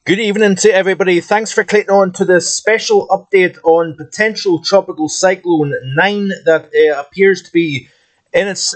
Good evening to everybody. Thanks for clicking on to this special update on potential tropical cyclone 9 that appears to be in its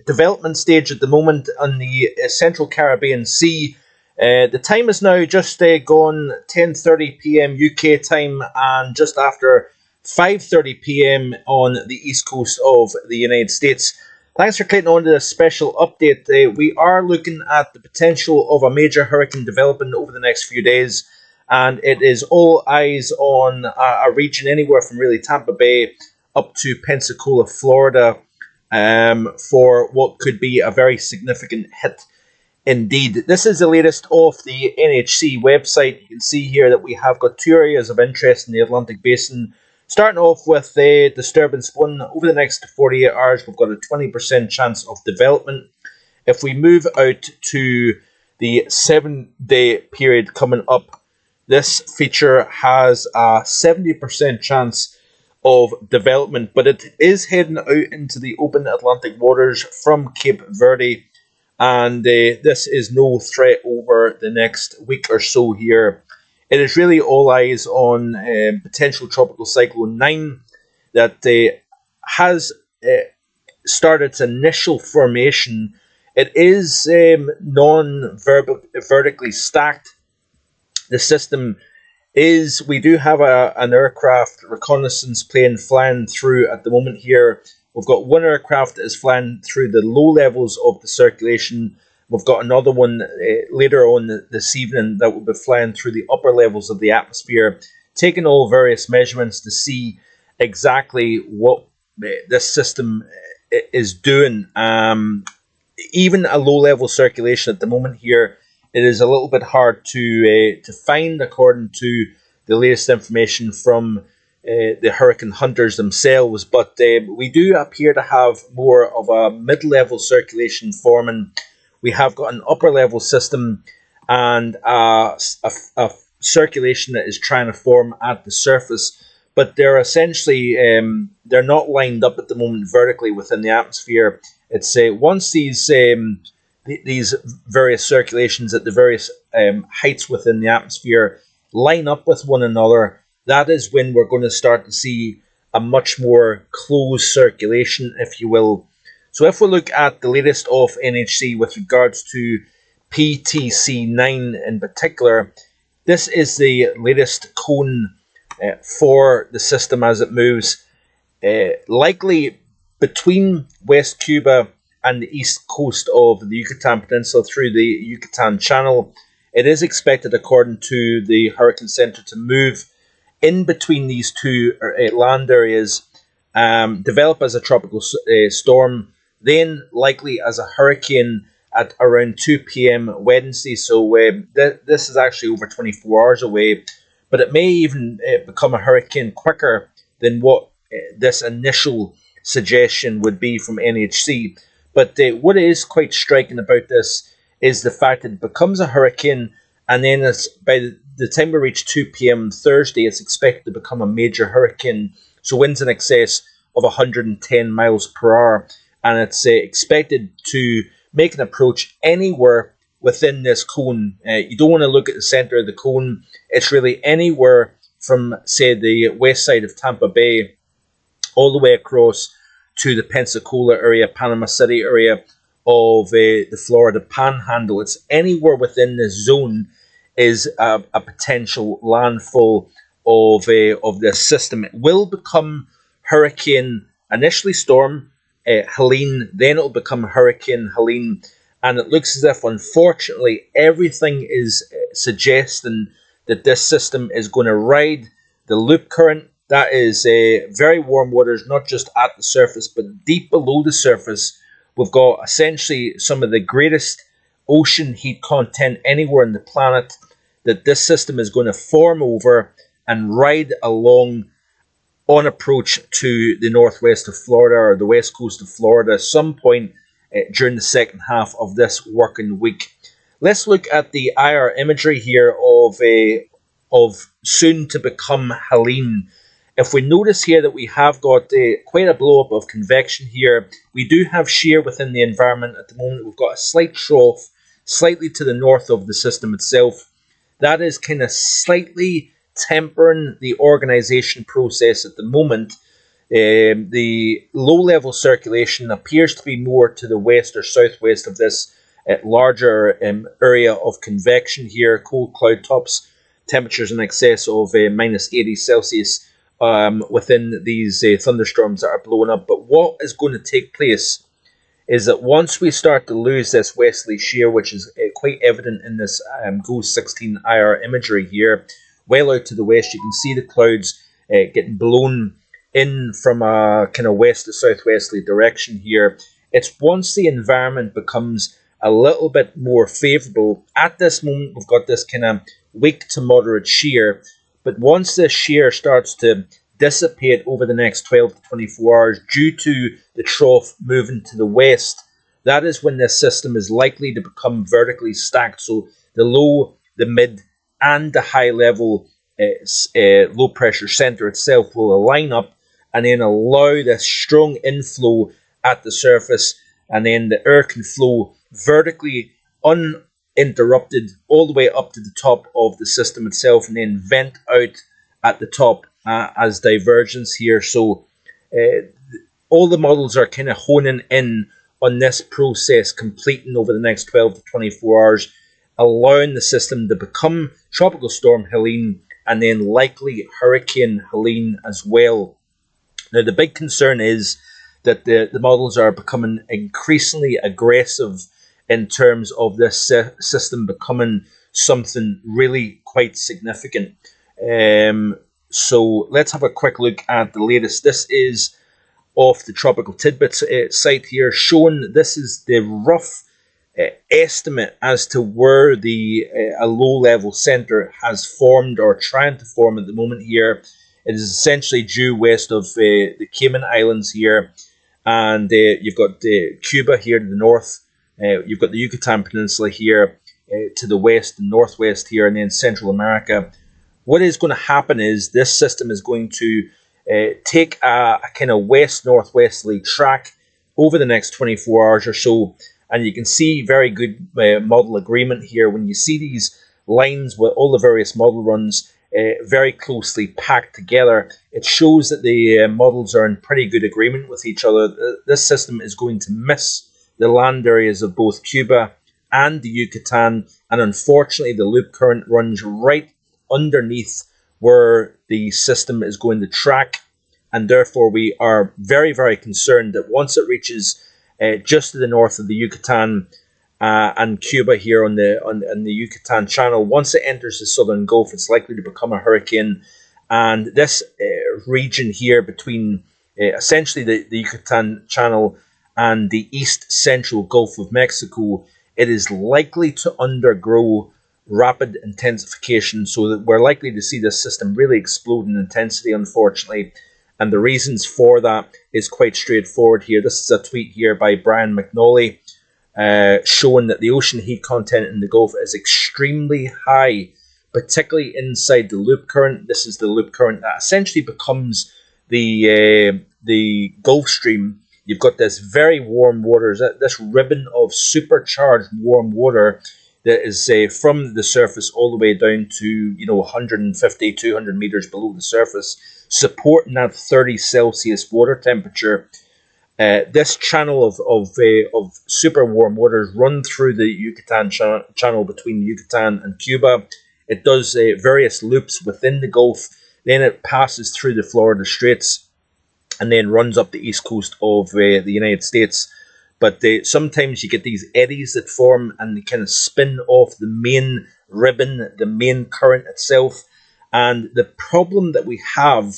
development stage at the moment on the Central Caribbean Sea. The time is now just gone 10:30 p.m. UK time and just after 5:30 p.m. on the east coast of the United States. Thanks for clicking on to this special update. We are looking at the potential of a major hurricane developing over the next few days, and it is all eyes on a region anywhere from really Tampa Bay up to Pensacola, Florida, for what could be a very significant hit indeed. This is the latest off the NHC website. You can see here that we have got two areas of interest in the Atlantic Basin. Starting off with the disturbance one, over the next 48 hours, we've got a 20% chance of development. If we move out to the 7-day period coming up, this feature has a 70% chance of development, but it is heading out into the open Atlantic waters from Cape Verde, and this is no threat over the next week or so here. It is really all eyes on potential tropical cyclone 9 that has started its initial formation. It is non-vertically stacked. The system is, we do have an aircraft reconnaissance plane flying through at the moment here. We've got one aircraft that is flying through the low levels of the circulation. We've got another one later on this evening that will be flying through the upper levels of the atmosphere, taking all various measurements to see exactly what this system is doing. Even a low-level circulation at the moment here, it is a little bit hard to find according to the latest information from the hurricane hunters themselves. But we do appear to have more of a mid-level circulation forming. We have got an upper level system and a circulation that is trying to form at the surface, but they're essentially they're not lined up at the moment vertically within the atmosphere. It's once these various circulations at the various heights within the atmosphere line up with one another, that is when we're going to start to see a much more closed circulation, if you will. So if we look at the latest off NHC with regards to PTC9 in particular, this is the latest cone for the system as it moves. Likely between West Cuba and the east coast of the Yucatan Peninsula through the Yucatan Channel. It is expected, according to the Hurricane Center, to move in between these two land areas, develop as a tropical storm, then likely as a hurricane at around 2 p.m. Wednesday. So this is actually over 24 hours away, but it may even become a hurricane quicker than what this initial suggestion would be from NHC. But what is quite striking about this is the fact that it becomes a hurricane, and then by the time we reach 2 p.m. Thursday, it's expected to become a major hurricane. So winds in excess of 110 miles per hour. And it's expected to make an approach anywhere within this cone. You don't want to look at the center of the cone. It's really anywhere from, say, the west side of Tampa Bay all the way across to the Pensacola area, Panama City area of the Florida Panhandle. It's anywhere within this zone is a potential landfall of this system. It will become hurricane, initially storm, Helene, then it'll become Hurricane Helene, and it looks as if, unfortunately, everything is suggesting that this system is going to ride the loop current. That is very warm waters, not just at the surface, but deep below the surface. We've got essentially some of the greatest ocean heat content anywhere on the planet that this system is going to form over and ride along on approach to the northwest of Florida or the west coast of Florida at some point during the second half of this working week. Let's look at the IR imagery here of soon to become Helene. If we notice here that we have got quite a blow up of convection here, we do have shear within the environment at the moment. We've got a slight trough slightly to the north of the system itself. That is kind of slightly tempering the organization process at the moment. The low-level circulation appears to be more to the west or southwest of this larger area of convection here. Cold cloud tops, temperatures in excess of minus 80 Celsius within these thunderstorms that are blowing up. But what is going to take place is that once we start to lose this westerly shear, which is quite evident in this GOES 16 IR imagery here, well out to the west, you can see the clouds getting blown in from a kind of west to southwesterly direction here. It's once the environment becomes a little bit more favourable. At this moment, we've got this kind of weak to moderate shear, but once this shear starts to dissipate over the next 12 to 24 hours due to the trough moving to the west, that is when this system is likely to become vertically stacked. So the low, the mid, and the high level low pressure center itself will align up and then allow this strong inflow at the surface, and then the air can flow vertically uninterrupted all the way up to the top of the system itself and then vent out at the top as divergence here. So all the models are kind of honing in on this process completing over the next 12 to 24 hours, allowing the system to become Tropical Storm Helene and then likely Hurricane Helene as well. Now, the big concern is that the models are becoming increasingly aggressive in terms of this system becoming something really quite significant. So let's have a quick look at the latest. This is off the Tropical Tidbits site here, showing this is the rough estimate as to where the a low-level center has formed or trying to form at the moment here. It is essentially due west of the Cayman Islands here, and you've got Cuba here to the north. You've got the Yucatan Peninsula here to the west and northwest here, and then Central America. What is going to happen is this system is going to take a kind of west-northwesterly track over the next 24 hours or so, and you can see very good model agreement here when you see these lines with all the various model runs very closely packed together. It shows that the models are in pretty good agreement with each other. This system is going to miss the land areas of both Cuba and the Yucatan, and unfortunately the loop current runs right underneath where the system is going to track, and therefore we are very, very concerned that once it reaches just to the north of the Yucatan and Cuba here on the Yucatan Channel, once it enters the southern Gulf, it's likely to become a hurricane. And this region here between essentially the Yucatan Channel and the east central Gulf of Mexico, it is likely to undergo rapid intensification, so that we're likely to see this system really explode in intensity, unfortunately. And the reasons for that is quite straightforward here. This is a tweet here by Brian McNally showing that the ocean heat content in the Gulf is extremely high, particularly inside the loop current. This is the loop current that essentially becomes the Gulf Stream. You've got this very warm water, this ribbon of supercharged warm water that is from the surface all the way down to 150, 200 meters below the surface, supporting that 30 Celsius water temperature. This channel of super warm waters run through the Yucatan channel between Yucatan and Cuba. It does various loops within the Gulf. Then it passes through the Florida Straits and then runs up the east coast of the United States. But sometimes you get these eddies that form and they kind of spin off the main ribbon, the main current itself. And the problem that we have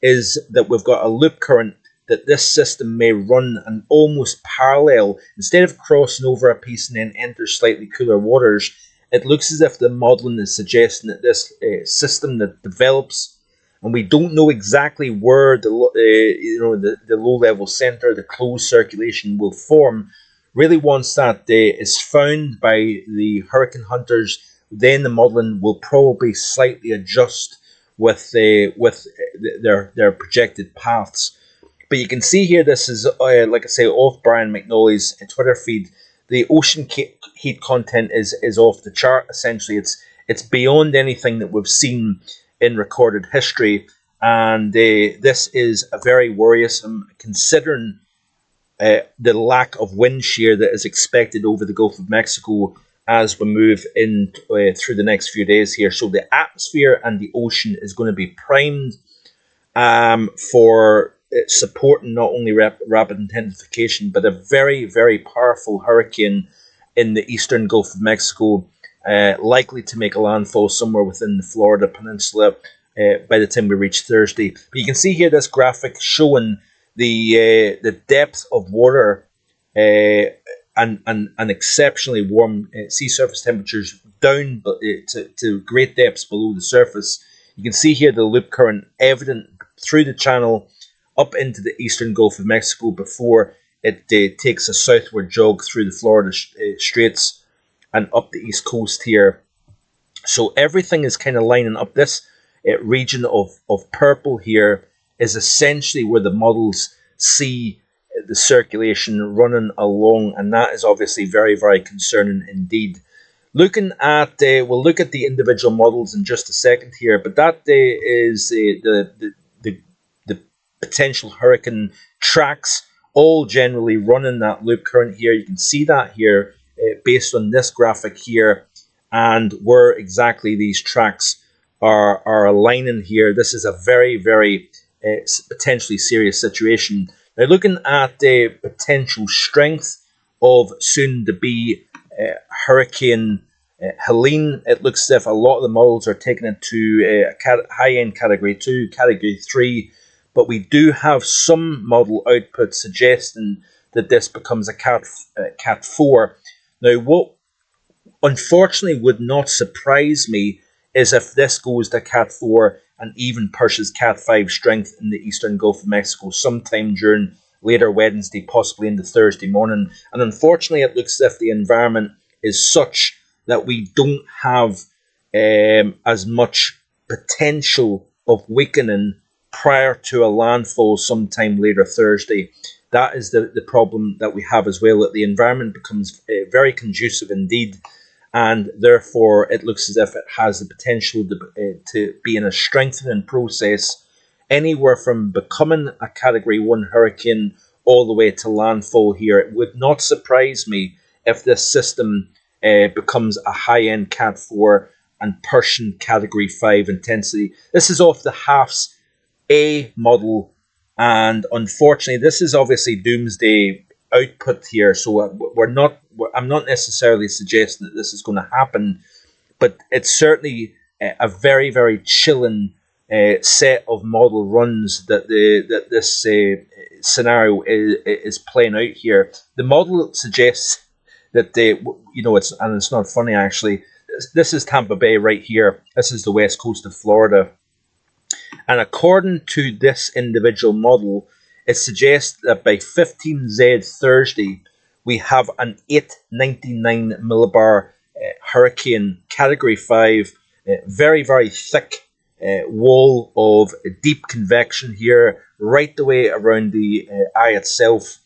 is that we've got a loop current that this system may run an almost parallel. Instead of crossing over a piece and then enter slightly cooler waters, it looks as if the modelling is suggesting that this system that develops, and we don't know exactly where the low level center, the closed circulation will form. Really, once that is found by the hurricane hunters, then the modelling will probably slightly adjust with their projected paths. But you can see here, this is like I say, off Brian McNally's Twitter feed. The ocean heat content is off the chart. Essentially, It's beyond anything that we've seen in recorded history, and this is a very worrisome, considering the lack of wind shear that is expected over the Gulf of Mexico as we move in through the next few days here. So the atmosphere and the ocean is going to be primed for supporting not only rapid intensification, but a very, very powerful hurricane in the eastern Gulf of Mexico, likely to make a landfall somewhere within the Florida Peninsula by the time we reach Thursday. But you can see here this graphic showing the depth of water and exceptionally warm sea surface temperatures down to great depths below the surface. You can see here the loop current evident through the channel up into the eastern Gulf of Mexico before it takes a southward jog through the Florida Straits and up the east coast here. So everything is kind of lining up. This region of purple here is essentially where the models see the circulation running along, and that is obviously very, very concerning indeed. Looking at, we'll look at the individual models in just a second here, but that is the potential hurricane tracks, all generally running that loop current here. You can see that here based on this graphic here, and where exactly these tracks are aligning here. This is a very, very potentially serious situation. Now, looking at the potential strength of soon-to-be Hurricane Helene, it looks as if a lot of the models are taking it to a high-end Category 2, Category 3, but we do have some model output suggesting that this becomes a Cat 4. Now, what unfortunately would not surprise me is if this goes to Cat 4 and even pushes Cat 5 strength in the eastern Gulf of Mexico sometime during later Wednesday, possibly into Thursday morning. And unfortunately, it looks as if the environment is such that we don't have as much potential of weakening prior to a landfall sometime later Thursday. That is the problem that we have as well, that the environment becomes very conducive indeed, and therefore it looks as if it has the potential to be in a strengthening process anywhere from becoming a Category 1 hurricane all the way to landfall here. It would not surprise me if this system becomes a high-end Cat 4 and pushing Category 5 intensity. This is off the HAFS A model, and unfortunately this is obviously doomsday output here, so I'm not necessarily suggesting that this is going to happen, but it's certainly a very, very chilling set of model runs that this scenario is playing out here. The model suggests that it's not funny actually. This is Tampa Bay right here. This is the west coast of Florida, and according to this individual model, it suggests that by 15Z Thursday, we have an 899 millibar hurricane, Category 5, very, very thick wall of deep convection here, right the way around the eye itself.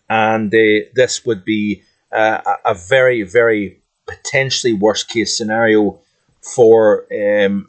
And this would be a very, very potentially worst case scenario for in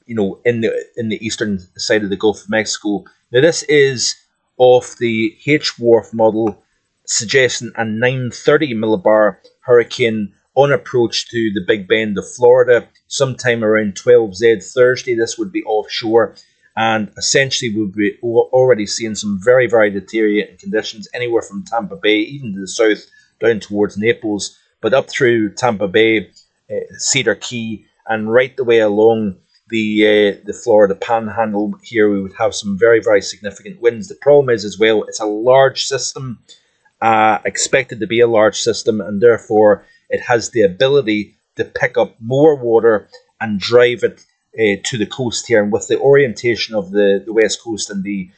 the eastern side of the Gulf of Mexico. Now, this is off the H-Wharf model, suggesting a 930 millibar hurricane on approach to the Big Bend of Florida sometime around 12Z Thursday. This would be offshore, and essentially we'll be already seeing some very, very deteriorating conditions anywhere from Tampa Bay, even to the south, down towards Naples, but up through Tampa Bay, Cedar Key, and right the way along the Florida Panhandle here, we would have some very, very significant winds. The problem is as well, it's a large system, expected to be a large system, and therefore it has the ability to pick up more water and drive it to the coast here. And with the orientation of the west coast and the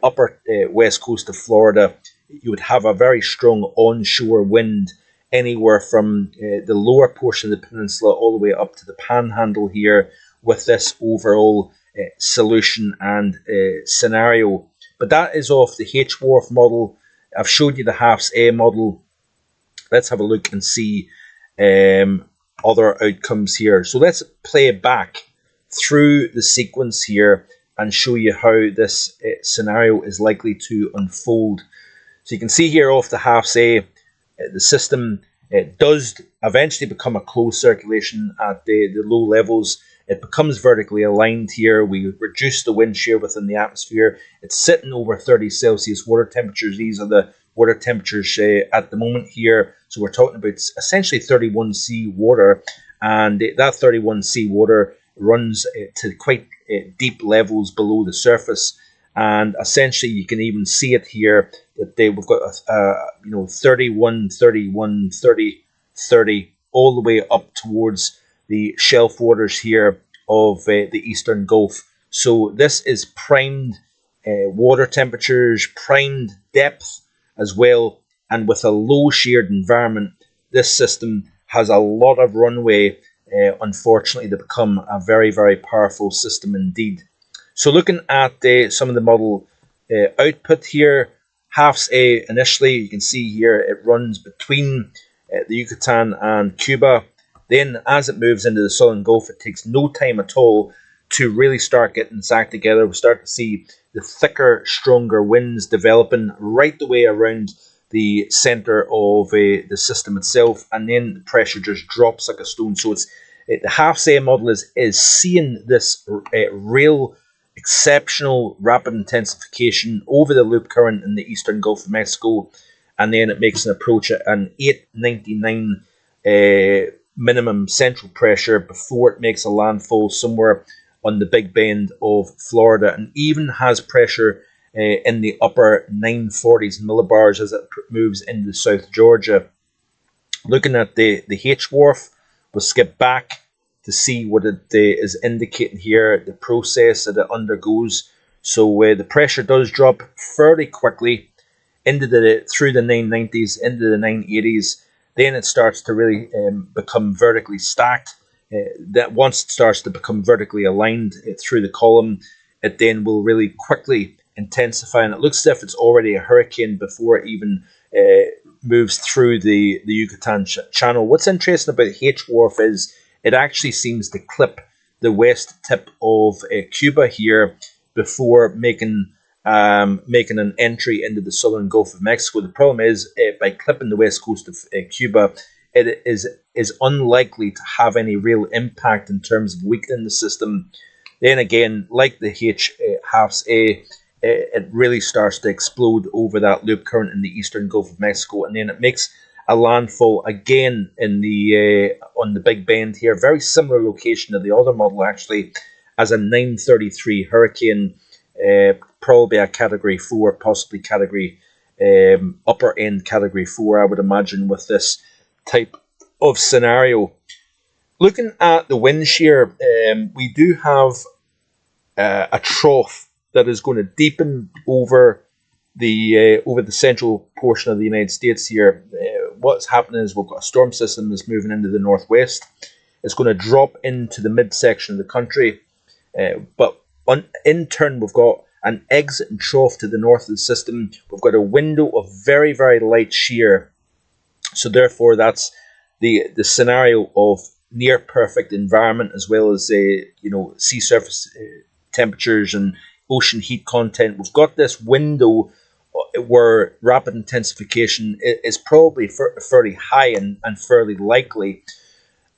upper west coast of Florida, you would have a very strong onshore wind anywhere from the lower portion of the peninsula all the way up to the Panhandle here, with this overall solution and scenario. But that is off the H-Wharf model. I've showed you the HAFS A model. Let's have a look and see other outcomes here. So let's play back through the sequence here and show you how this scenario is likely to unfold. So you can see here off the halves A, the system does eventually become a closed circulation at the low levels. It becomes vertically aligned here. We reduce the wind shear within the atmosphere. It's sitting over 30 Celsius water temperatures. These are the water temperatures at the moment here. So we're talking about essentially 31 C water. And that 31 C water runs to quite deep levels below the surface. And essentially you can even see it here that we've got 31, 31, 30, 30 all the way up towards the shelf waters here of the Eastern Gulf. So this is primed water temperatures, primed depth as well, and with a low sheared environment, this system has a lot of runway, unfortunately, to become a very, very powerful system indeed. So looking at some of the model output here, halves A initially, you can see here it runs between the Yucatan and Cuba. Then as it moves into the Southern Gulf, it takes no time at all to really start getting its act together. We start to see the thicker, stronger winds developing right the way around the center of the system itself, and then the pressure just drops like a stone. So it's the halves A model is seeing this real exceptional rapid intensification over the loop current in the Eastern Gulf of Mexico, and then it makes an approach at an 899 minimum central pressure before it makes a landfall somewhere on the Big Bend of Florida, and even has pressure in the upper 940s millibars as it moves into South Georgia. Looking at the H-Wharf, we'll skip back to see what it is indicating here, the process that it undergoes. So the pressure does drop fairly quickly through the 990s, into the 980s. Then it starts to really become vertically stacked. That once it starts to become vertically aligned through the column, it then will really quickly intensify, and it looks as if it's already a hurricane before it even moves through the Yucatan Channel. What's interesting about H-Wharf is it actually seems to clip the west tip of Cuba here before making an entry into the southern Gulf of Mexico. The problem is by clipping the west coast of Cuba, it is unlikely to have any real impact in terms of weakening the system. Then again, like the halves A, it really starts to explode over that loop current in the eastern Gulf of Mexico, and then it makes a landfall again in the on the Big Bend here. Very similar location to the other model actually, as a 933 hurricane, probably a Category 4, possibly Category upper end Category 4, I would imagine, with this type of scenario. Looking at the wind shear, we do have a trough that is going to deepen over the central portion of the United States here. What's happening is we've got a storm system that's moving into the northwest. It's going to drop into the midsection of the country, but in turn we've got an exit and trough to the north of the system. We've got a window of very, very light shear. So therefore that's the scenario of near perfect environment, as well as sea surface temperatures and ocean heat content. We've got this window where rapid intensification is probably fairly high and fairly likely.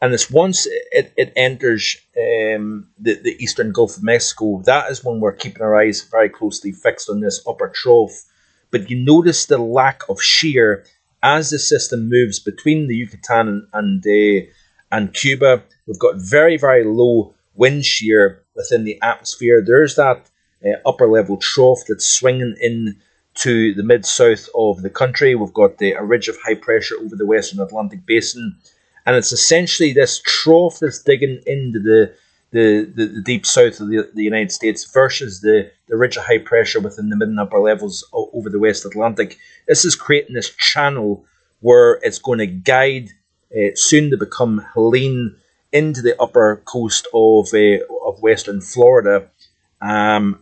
And it's once it enters the eastern Gulf of Mexico, that is when we're keeping our eyes very closely fixed on this upper trough. But you notice the lack of shear as the system moves between the Yucatan and Cuba. We've got very, very low wind shear within the atmosphere. There's that upper level trough that's swinging in to the mid-south of the country. We've got a ridge of high pressure over the western Atlantic basin, and it's essentially this trough that's digging into the deep south of the United States versus the ridge of high pressure within the mid and upper levels over the West Atlantic. This is creating this channel where it's going to guide, soon to become Helene, into the upper coast of western Florida.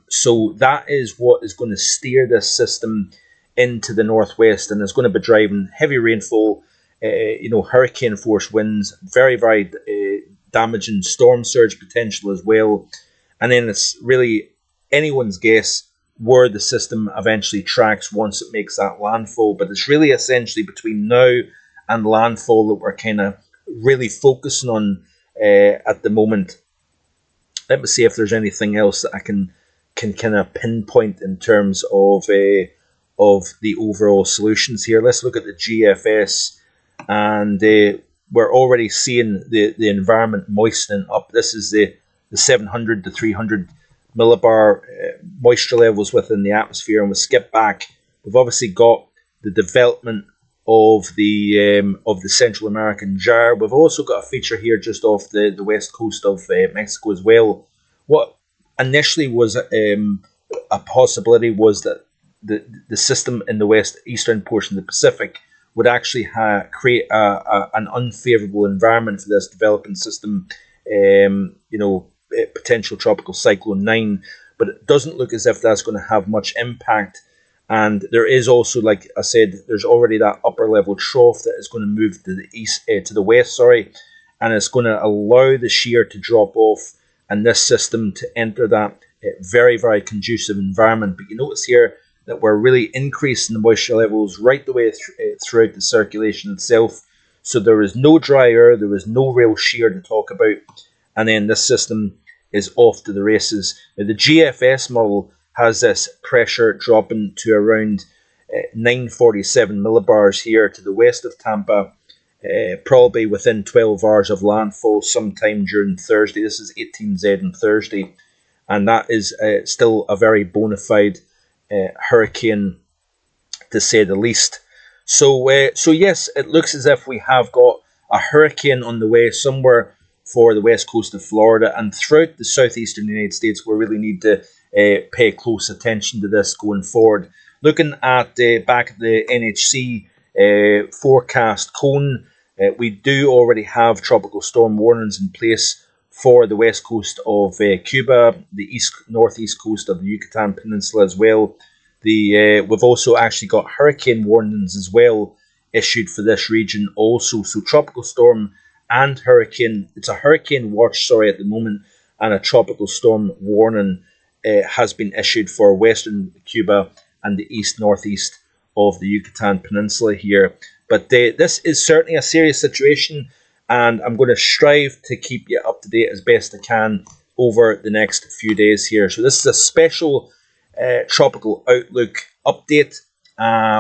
So that is what is going to steer this system into the northwest, and is going to be driving heavy rainfall hurricane force winds, very, very damaging storm surge potential as well. And then it's really anyone's guess where the system eventually tracks once it makes that landfall. But it's really essentially between now and landfall that we're kind of really focusing on at the moment. Let me see if there's anything else that I can kind of pinpoint in terms of the overall solutions here. Let's look at the GFS, and we're already seeing the environment moistening up. This is the 700 to 300 millibar moisture levels within the atmosphere, and we skip back. We've obviously got the development of the Central American gyre. We've also got a feature here just off the west coast of Mexico as well. What initially was a possibility was that the system in the eastern portion of the Pacific would actually create an unfavorable environment for this developing system, potential tropical cyclone 9, but it doesn't look as if that's going to have much impact. And there is also, like I said, there's already that upper level trough that is going to move to the to the west, and it's going to allow the shear to drop off and this system to enter that very, very conducive environment. But you notice here that we're really increasing the moisture levels right the way throughout the circulation itself. So there is no dry air, there is no real shear to talk about, and then this system is off to the races. Now, the GFS model has this pressure dropping to around 947 millibars here to the west of Tampa, probably within 12 hours of landfall sometime during Thursday. This is 18Z on Thursday, and that is still a very bona fide hurricane, to say the least. So yes, it looks as if we have got a hurricane on the way somewhere for the west coast of Florida, and throughout the southeastern United States. We really need to pay close attention to this going forward. Looking at back at the NHC forecast cone, we do already have tropical storm warnings in place for the west coast of Cuba, the northeast coast of the Yucatan Peninsula as well. We've also actually got hurricane warnings as well issued for this region also. So tropical storm and hurricane, it's a hurricane watch, at the moment, and a tropical storm warning has been issued for western Cuba and the northeast of the Yucatan Peninsula here. But this is certainly a serious situation, and I'm going to strive to keep you up to date as best I can over the next few days here. So this is a special tropical outlook update.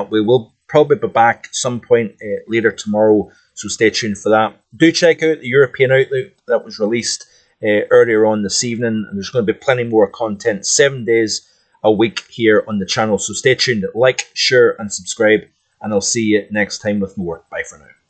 We will probably be back some point later tomorrow, so stay tuned for that. Do check out the European outlook that was released earlier on this evening, and there's going to be plenty more content 7 days a week here on the channel. So stay tuned, like, share, and subscribe, and I'll see you next time with more. Bye for now.